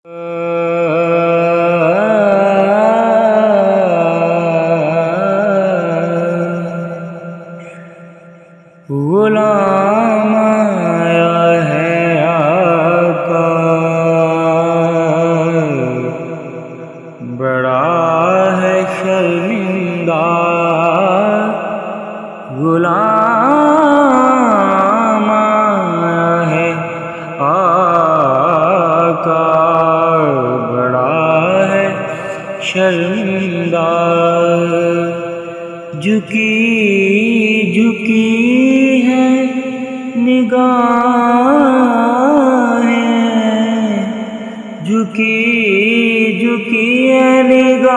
غلام آیا ہے آقا، بڑا ہے شرمندہ۔ غلام آیا ہے آقا، بڑا ہے شرمندہ۔ جھکی جھکی ہے نگاہیں، جھکی جھکی ہے نگاہیں،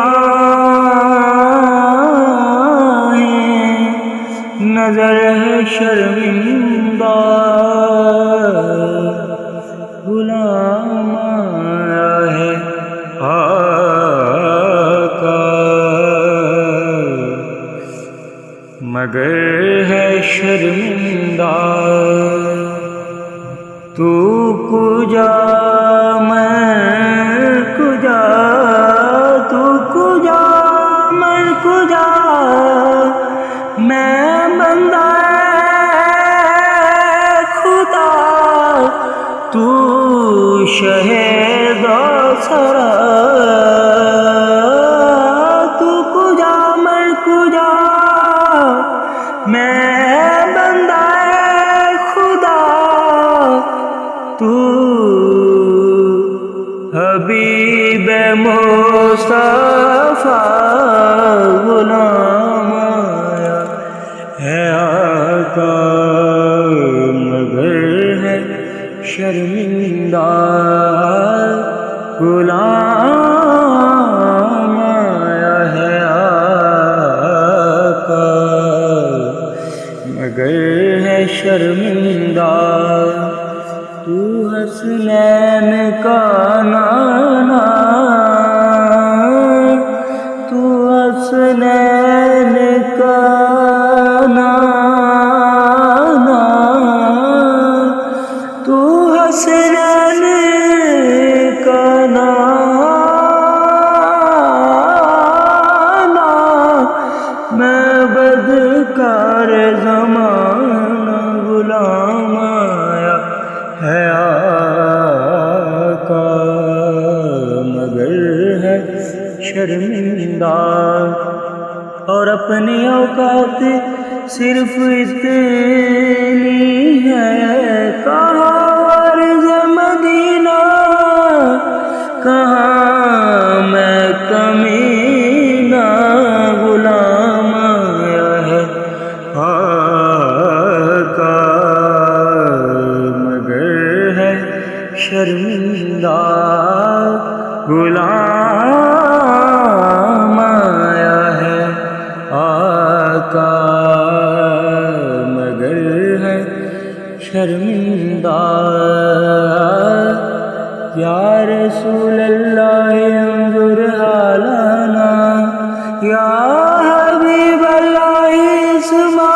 نظر ہے شرمندہ۔ غلام آیا ہے آقا، مگر ہے شرمندہ۔ تو کجا میں کجا، تو کجا میں کجا، میں بندہ خدا، تو شہید سرا۔ تو کجا میں کجا، میں بندہ خدا، تو حبیب مصطفیٰ۔ غلام آیا ہے آقا، مگر ہے شرمندہ۔ غلام آیا ہے آقا، مگر ہے شرمندہ۔ تو حسنین کا نانا، تو حسنین کا نانا، تو حسنین کا نانا، میں بدکار زمانہ۔ غلام آیا ہے آقا، مگر ہے شرمندہ۔ اور اپنی اوقات صرف اتنی ہے، کہاں عرض مدینہ، کہاں میں کمینہ۔ غلام آیا ہے آقا، مگر ہے شرمندہ۔ غلام آیا ہے آقا، مگر ہے شرمندہ۔ یا رسول اللہ انظر حالنا، یا حبیب اللہ اسمع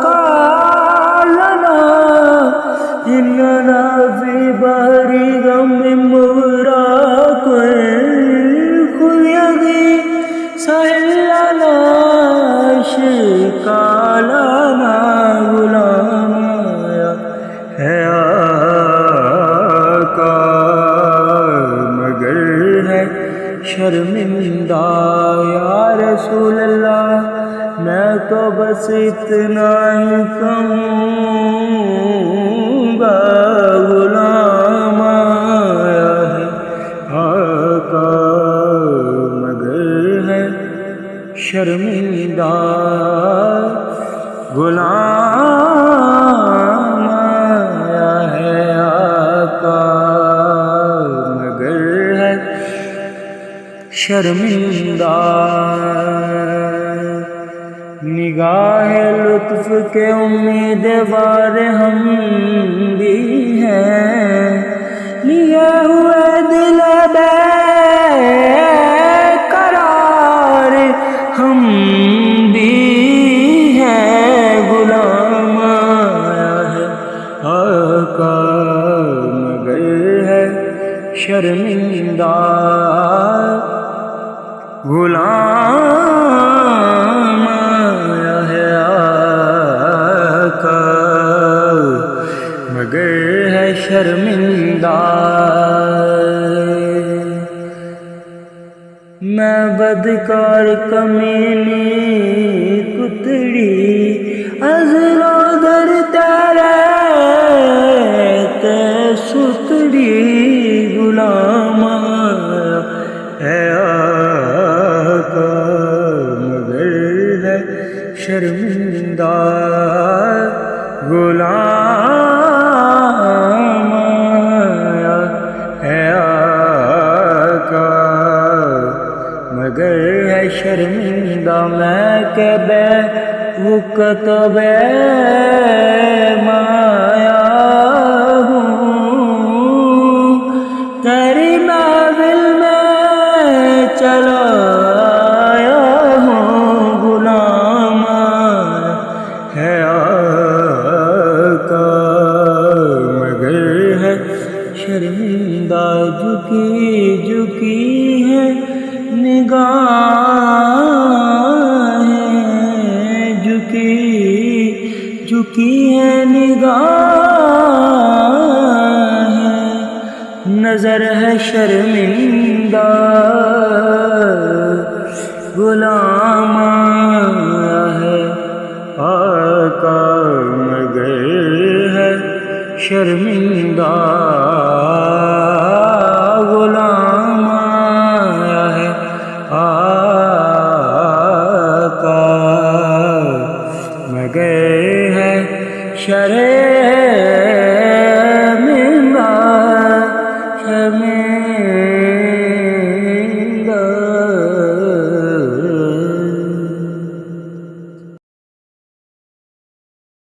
قالنا، اننا فی بحر غم مغرق، خذ یدی سہل لنا اشکالنا۔ غلام آیا ہے آقا، مگر ہے شرمندہ۔ یا رسول اللہ میں تو بس اتنا ہی کہوں گا، غلام آیا ہے آقا، مگر ہے شرمندہ۔ غلام آیا ہے آقا، مگر ہے شرمندہ۔ نگاہ لطف کے امیدوار ہم بھی ہیں، لیے ہوئے دل بے قرار ہم بھی ہیں۔ غلام آیا ہے آقا، مگر ہے شرمندہ غلام آیا ہے آقا مگر ہے شرمندہ میں بدکار کمینی کتڑی ازرو در تیرے تے ستڑی غلام ہے آقا مگر ہے شرمندہ غلام ہے آقا مگر ہے شرمندہ میں کہ بے وقت بے مایا ہوں تیری محفل میں چلا آیا ہوں غلام ہے آقا مگر ہے شرمندہ جھکی جھکی ہے نگاہیں جھکی ہے نگاہیں نظر ہے شرمندہ غلام ہے آقا مگر ہے شرمندہ